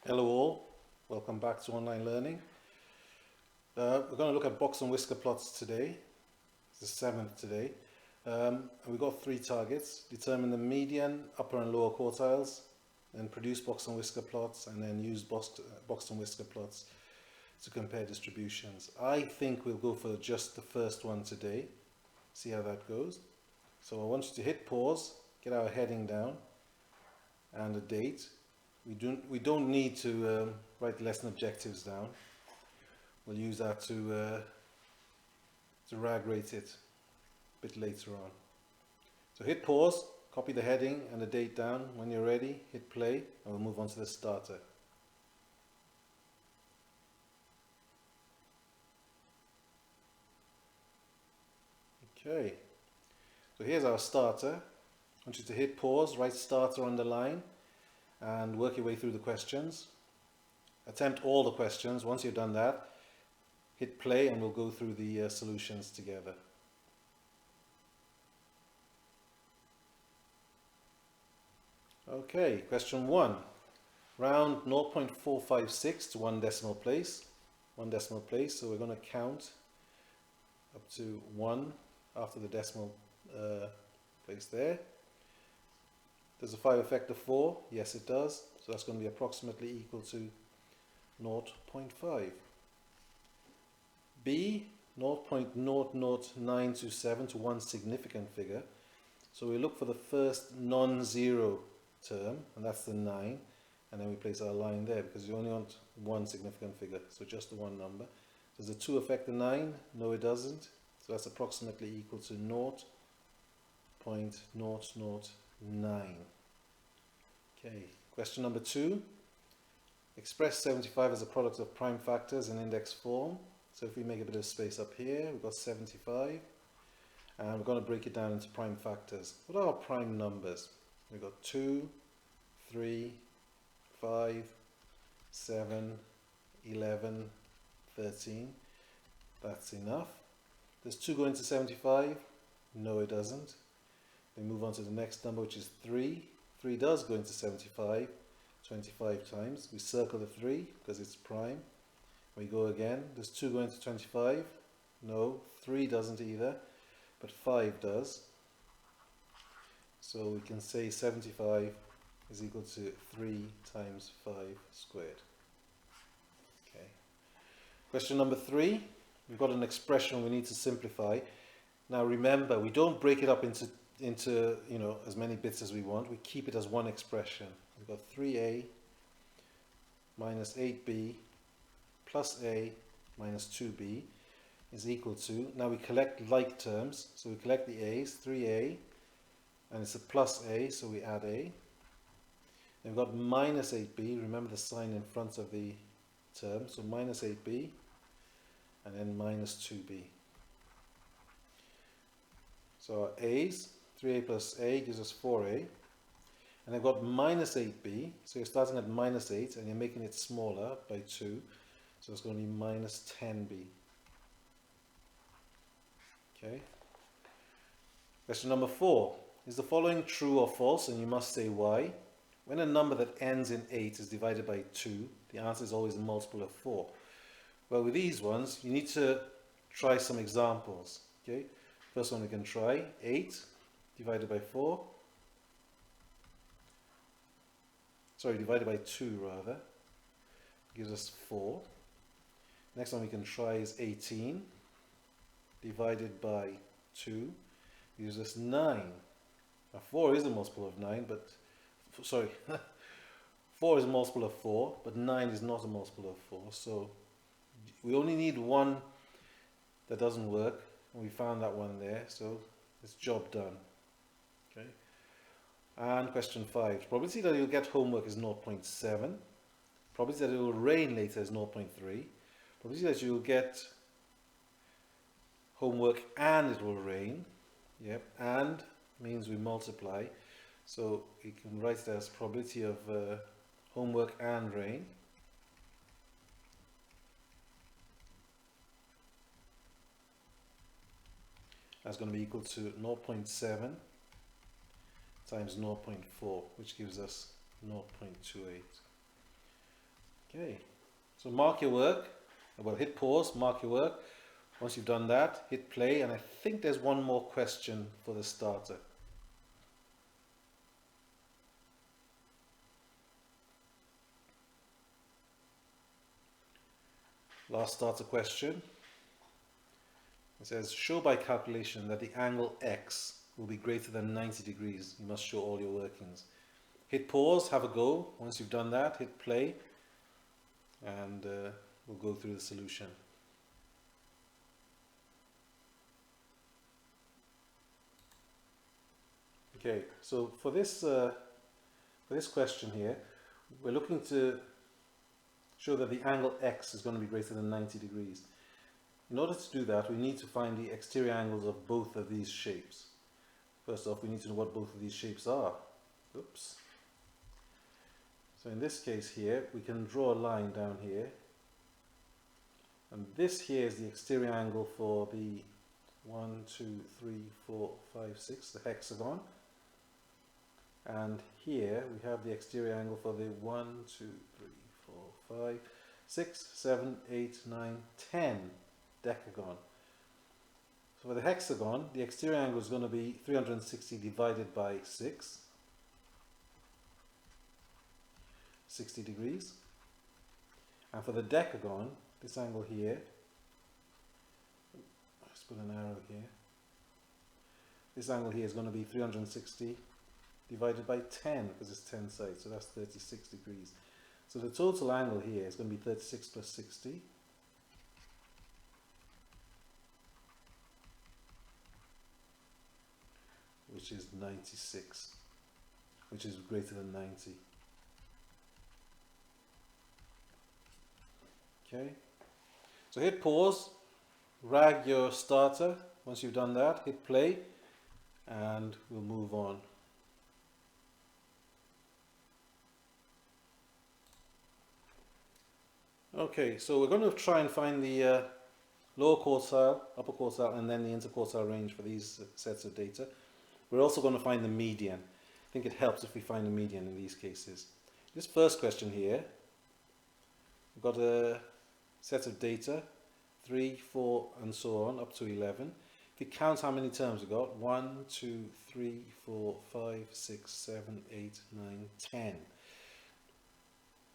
Hello all, welcome back to online learning. We're going to look at box and whisker plots today. It's the 7th today. And we've got 3 targets: determine the median, upper and lower quartiles, then produce box and whisker plots, and then use box and whisker plots to compare distributions. I think we'll go for just the first one today, see how that goes. So I want you to hit pause, get our heading down and a date. We don't need to write lesson objectives down. We'll use that to rag rate it a bit later on. So hit pause, copy the heading and the date down. When you're ready, hit play, and we'll move on to the starter. Okay, so here's our starter. I want you to hit pause, write starter on the line, and work your way through the questions. Attempt all the questions. Once you've done that, hit play and we'll go through the solutions together. Okay, question 1. Round 0.456 to 1 decimal place. 1 decimal place, so we're going to count up to 1 after the decimal place there. Does the 5 affect the 4? Yes, it does. So that's going to be approximately equal to 0.5. B, 0.00927 to 1 significant figure. So we look for the first non-zero term, and that's the 9. And then we place our line there because you only want 1 significant figure, so just the 1 number. Does the 2 affect the 9? No, it doesn't. So that's approximately equal to 0.009. Okay, question number 2. Express 75 as a product of prime factors in index form. So if we make a bit of space up here, we've got 75, and we're going to break it down into prime factors. What are our prime numbers? We've got 2, 3, 5, 7, 11, 13. That's enough. Does 2 go into 75? No, it doesn't. We move on to the next number, which is 3. 3 does go into 75, 25 times. We circle the 3 because it's prime. We go again. Does 2 go into 25? No, 3 doesn't either, but 5 does. So we can say 75 is equal to 3 times 5 squared. Okay. Question number 3. We've got an expression we need to simplify. Now remember, we don't break it up into as many bits as we want. We keep it as one expression. We've got 3a minus 8b plus a minus 2b is equal to, now we collect like terms, so we collect the a's, 3a, and it's a plus a, so we add a. Then we've got minus 8b, remember the sign in front of the term, so minus 8b, and then minus 2b. So our a's, 3a plus a gives us 4a, and I've got minus 8b, so you're starting at minus 8 and you're making it smaller by 2, so it's going to be minus 10b. Okay. Question number 4. Is the following true or false? And you must say why. When a number that ends in 8 is divided by 2, the answer is always a multiple of 4. Well, with these ones, you need to try some examples. Okay. First one we can try, 8 divided by 4. Sorry, divided by 2 rather. Gives us 4. Next one we can try is 18 divided by 2. Gives us 9. Now 4 is a multiple of 9, but, sorry, 4 is a multiple of 4, but 9 is not a multiple of 4. So we only need one that doesn't work. We found that one there, so it's job done. Okay. And question 5. Probability that you'll get homework is 0.7. Probability that it will rain later is 0.3. Probability that you'll get homework and it will rain. Yep, and means we multiply. So we can write it as probability of homework and rain. That's going to be equal to 0.7 times 0.4, which gives us 0.28. Okay, so mark your work. Well, hit pause, mark your work. Once you've done that, hit play, and I think there's one more question for the starter. Last starter question. It says, show by calculation that the angle X will be greater than 90 degrees. You must show all your workings. Hit pause, have a go. Once you've done that, hit play, and we'll go through the solution. Okay, so for this question here, we're looking to show that the angle X is going to be greater than 90 degrees. In order to do that, we need to find the exterior angles of both of these shapes. First off, we need to know what both of these shapes are. Oops. So in this case here, we can draw a line down here. And this here is the exterior angle for the 1, 2, 3, 4, 5, 6, the hexagon. And here we have the exterior angle for the 1, 2, 3, 4, 5, 6, 7, 8, 9, 10 decagon. So for the hexagon, the exterior angle is going to be 360 divided by 6, 60 degrees. And for the decagon, this angle here, let's put an arrow here, this angle here is going to be 360 divided by 10, because it's 10 sides, so that's 36 degrees. So the total angle here is going to be 36 plus 60. Which is 96, which is greater than 90. Okay, so hit pause, rag your starter. Once you've done that, hit play, and we'll move on. Okay, so we're going to try and find the lower quartile, upper quartile, and then the interquartile range for these sets of data. We're also going to find the median. I think it helps if we find the median in these cases. This first question here, we've got a set of data, 3, 4, and so on, up to 11. If you count how many terms we've got, 1, 2, 3, 4, 5, 6, 7, 8, 9, 10.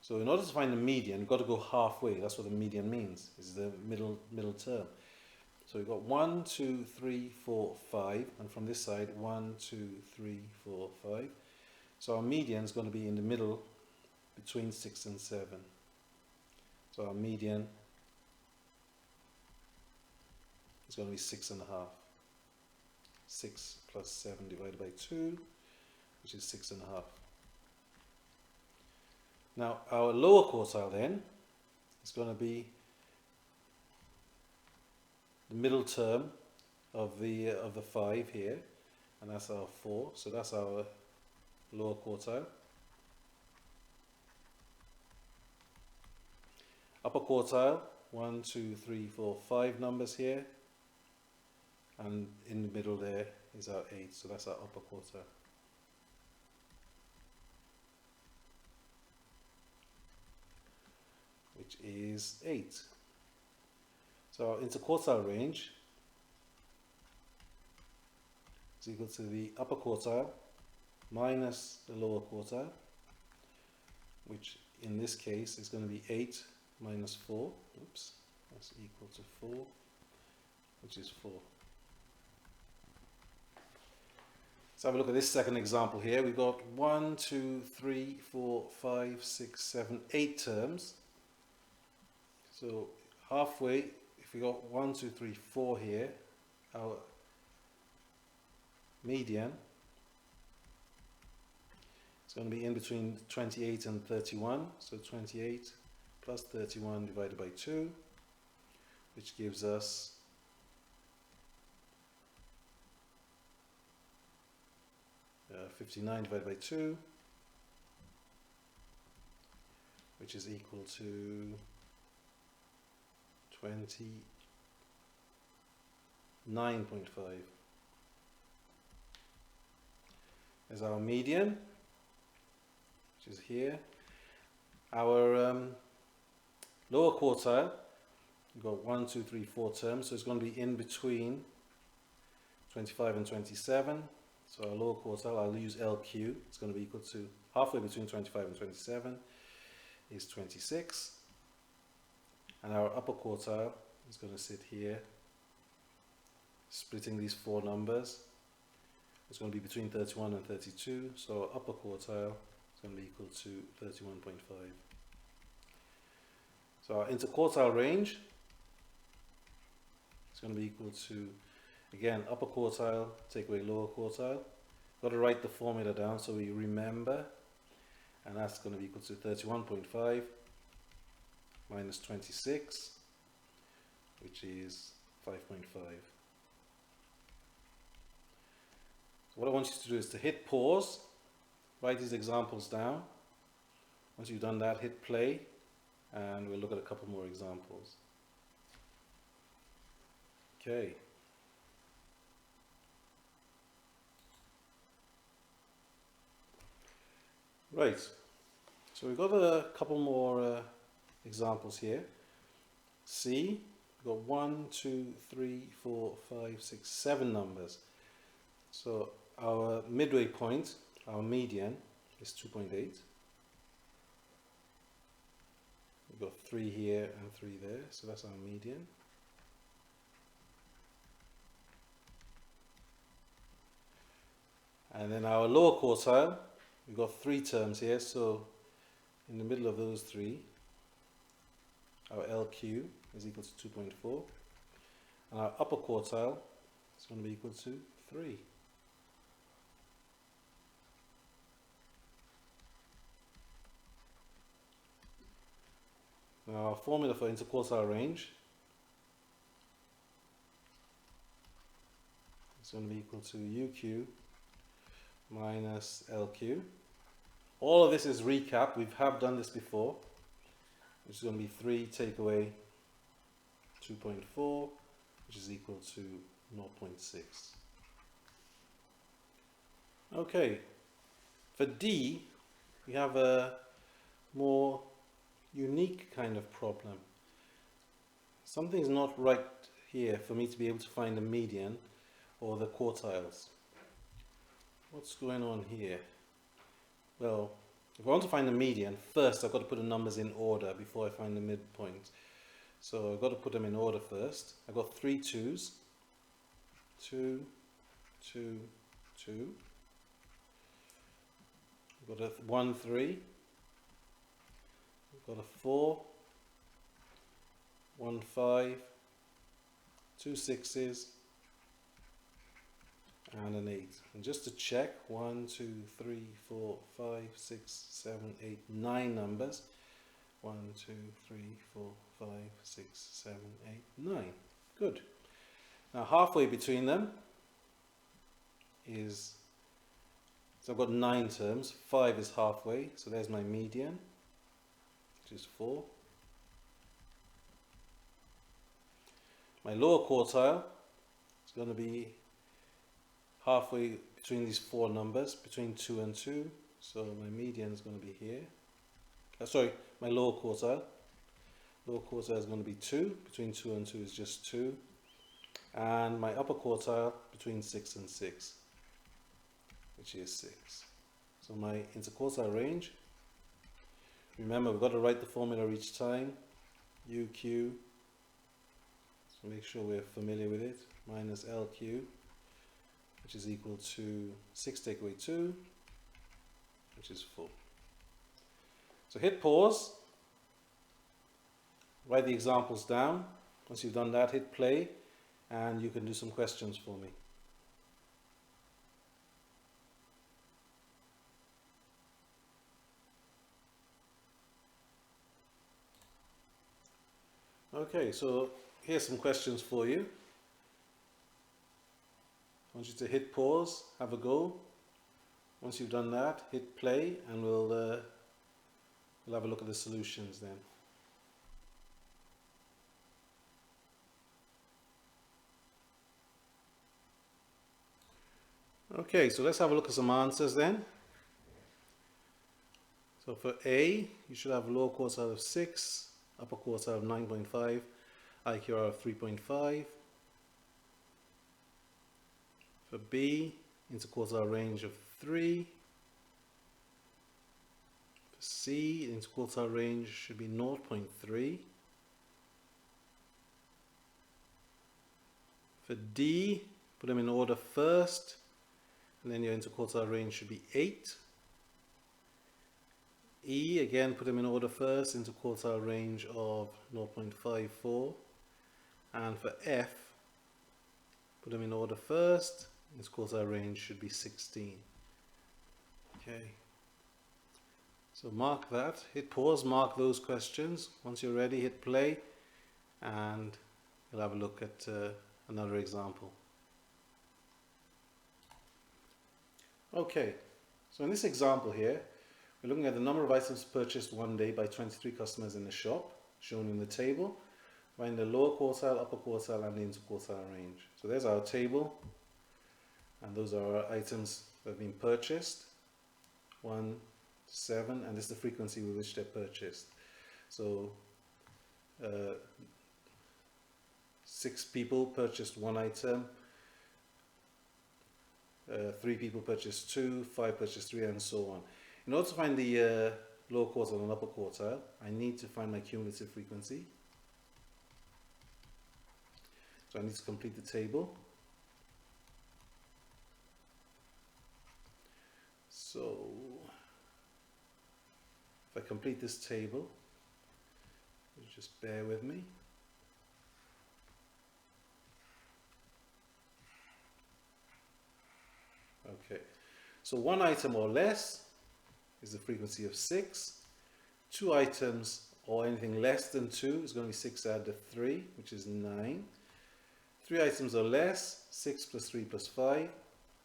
So in order to find the median, we've got to go halfway. That's what the median means, is the middle term. So we've got 1, 2, 3, 4, 5, and from this side 1, 2, 3, 4, 5. So our median is going to be in the middle between 6 and 7. So our median is going to be 6.5. 6 plus 7 divided by 2, which is 6.5. Now our lower quartile then is going to be the middle term of the 5 here, and that's our 4, so that's our lower quartile. Upper quartile, 1, 2, 3, 4, 5 numbers here, and in the middle there is our 8, so that's our upper quartile. Which is 8. So our interquartile range is equal to the upper quartile minus the lower quartile, which in this case is going to be 8 minus 4. Oops, that's equal to 4, which is 4. Let's have a look at this second example here. We've got 1, 2, 3, 4, 5, 6, 7, 8 terms. So halfway, if we got 1, 2, 3, 4 here, our median is going to be in between 28 and 31. So 28 plus 31 divided by 2, which gives us 59 divided by 2, which is equal to 29.5. There's our median, which is here. Our Lower quartile, you've got 1, 2, 3, 4 terms, so it's going to be in between 25 and 27. So our lower quartile, I'll use LQ, it's going to be equal to halfway between 25 and 27 is 26. And our upper quartile is going to sit here, splitting these four numbers. It's going to be between 31 and 32, so our upper quartile is going to be equal to 31.5. So our interquartile range is going to be equal to, again, upper quartile, take away lower quartile. Got to write the formula down so we remember, and that's going to be equal to 31.5 minus 26, which is 5.5. So what I want you to do is to hit pause, write these examples down. Once you've done that, hit play, and we'll look at a couple more examples. Okay. Right, so we've got a couple more examples here. C, we've got 1, 2, 3, 4, 5, 6, 7 numbers. So our midway point, our median, is 2.8. We've got 3 here and 3 there, so that's our median. And then our lower quartile, we've got 3 terms here, so in the middle of those 3, our LQ is equal to 2.4, and our upper quartile is going to be equal to 3. Now our formula for interquartile range is going to be equal to UQ minus LQ. All of this is recap. We have done this before, which is going to be 3 take away 2.4, which is equal to 0.6. Okay, for D, we have a more unique kind of problem. Something's not right here for me to be able to find the median or the quartiles. What's going on here? Well, if I want to find the median, first I've got to put the numbers in order before I find the midpoint. So I've got to put them in order first. I've got 3 2s. 2, 2, 2. I've got a 1, 3. I've got a 4, 1, 5, 2 6s, and an 8. And just to check, 1, 2, 3, 4, 5, 6, 7, 8, 9 numbers. 1, 2, 3, 4, 5, 6, 7, 8, 9. Good. Now halfway between them is, so I've got 9 terms. 5 is halfway, so there's my median, which is 4. My lower quartile is going to be halfway between these 4 numbers, between 2 and 2. So my median is going to be here. Sorry, my lower quartile. Lower quartile is going to be 2. Between 2 and 2 is just 2. And my upper quartile between 6 and 6, which is 6. So my interquartile range, remember we've got to write the formula each time. UQ, so make sure we're familiar with it, minus LQ, which is equal to 6 take away 2, which is 4. So hit pause, write the examples down. Once you've done that, hit play, and you can do some questions for me. Okay, so here's some questions for you. I want you to hit pause, have a go. Once you've done that, hit play, and we'll have a look at the solutions then. Okay, so let's have a look at some answers then. So for A, you should have a lower quartile of 6, upper quartile of 9.5, IQR of 3.5. For B, interquartile range of 3. For C, interquartile range should be 0.3. For D, put them in order first, and then your interquartile range should be 8. E, again, put them in order first, interquartile range of 0.54. And for F, put them in order first, interquartile range should be 16. Okay. So mark that, hit pause, mark those questions. Once you're ready, hit play, and we'll have a look at another example. Okay, so in this example here, we're looking at the number of items purchased one day by 23 customers in the shop, shown in the table. Find the lower quartile, upper quartile, and the interquartile range. So there's our table, and those are our items that have been purchased, 1 to 7, and this is the frequency with which they're purchased. So 6 people purchased 1 item, 3 people purchased 2, 5 purchased 3, and so on. In order to find the lower quartile and upper quartile, I need to find my cumulative frequency. So I need to complete the table. So if I complete this table, just bear with me. Okay, so 1 item or less is the frequency of 6. 2 items or anything less than 2 is going to be 6 added to 3, which is 9. 3 items or less, 6 plus 3 plus 5,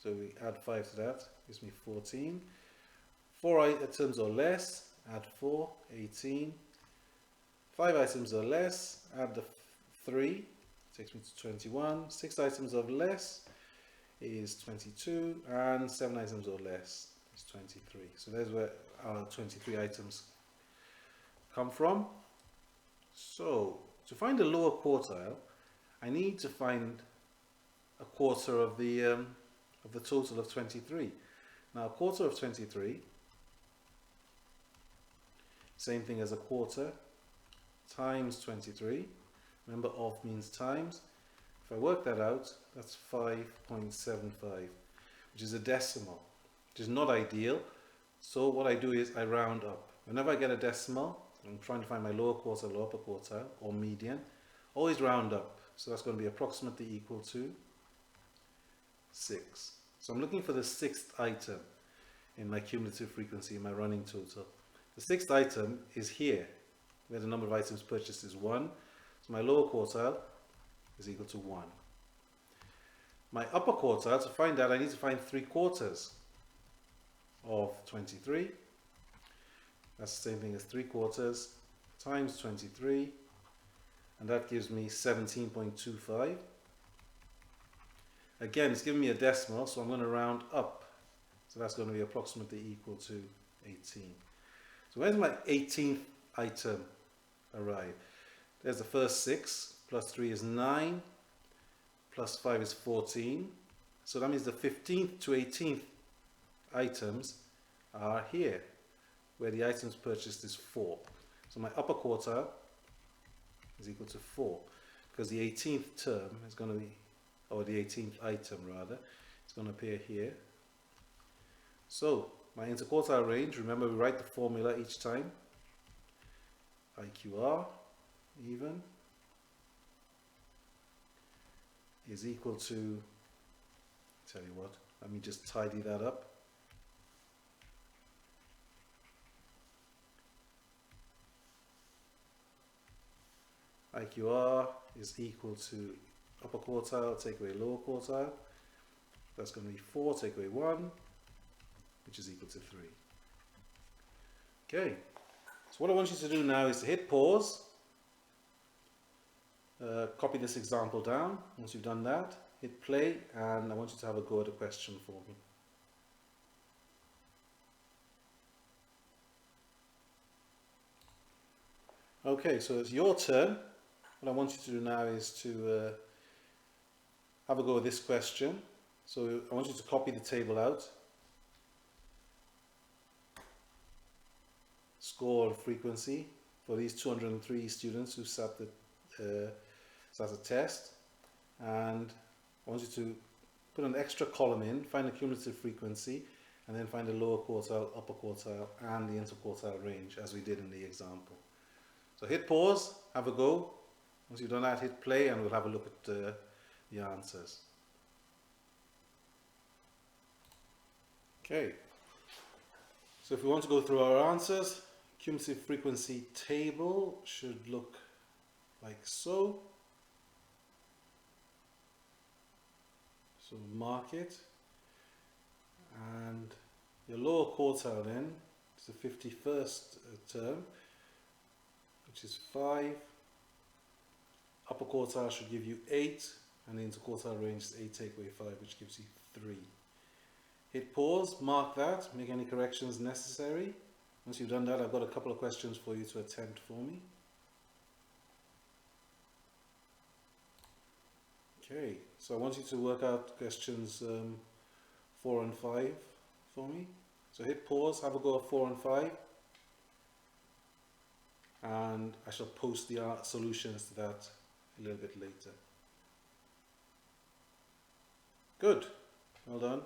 so we add 5 to that, gives me 14. 4 items or less, add 4, 18. 5 items or less, add the 3, takes me to 21. 6 items or less is 22, and 7 items or less is 23. So there's where our 23 items come from. So to find the lower quartile, I need to find a quarter of the total of 23. Now a quarter of 23, same thing as a quarter, times 23. Remember, of means times. If I work that out, that's 5.75, which is a decimal, which is not ideal. So what I do is I round up. Whenever I get a decimal, I'm trying to find my lower quartile or upper quartile or median, always round up. So that's going to be approximately equal to 6. So I'm looking for the 6th item in my cumulative frequency, in my running total. The 6th item is here, where the number of items purchased is 1. So my lower quartile is equal to 1. My upper quartile, to find that, I need to find 3/4 of 23. That's the same thing as 3/4 times 23, and that gives me 17.25. Again, it's giving me a decimal, so I'm going to round up. So that's going to be approximately equal to 18. So where's my 18th item arrive? There's the first 6, plus 3 is 9, plus 5 is 14. So that means the 15th to 18th items are here, where the items purchased is 4. So my upper quartile is equal to 4, because the 18th term is going to be, or the 18th item rather, it's going to appear here. So my interquartile range, remember we write the formula each time. IQR even is equal to, tell you what, let me just tidy that up. IQR is equal to upper quartile, take away lower quartile. That's going to be 4, take away 1, which is equal to 3. Okay, so what I want you to do now is to hit pause, copy this example down. Once you've done that, hit play, and I want you to have a go at a question for me. Okay, so it's your turn. What I want you to do now is to have a go at this question. So I want you to copy the table out. Score frequency for these 203 students who sat the test, and I want you to put an extra column in, find the cumulative frequency, and then find the lower quartile, upper quartile, and the interquartile range, as we did in the example. So hit pause, have a go. Once you've done that, hit play, and we'll have a look at the answers. Okay, so if we want to go through our answers, cumulative frequency table should look like so. So mark it, and your lower quartile then is the 51st term, which is 5. Upper quartile should give you 8, and the interquartile range is 8 take away 5, which gives you 3. Hit pause, mark that, make any corrections necessary. Once you've done that, I've got a couple of questions for you to attempt for me. Okay, so I want you to work out questions 4 and 5 for me. So hit pause, have a go at 4 and 5, and I shall post the solutions to that a little bit later. Good, well done.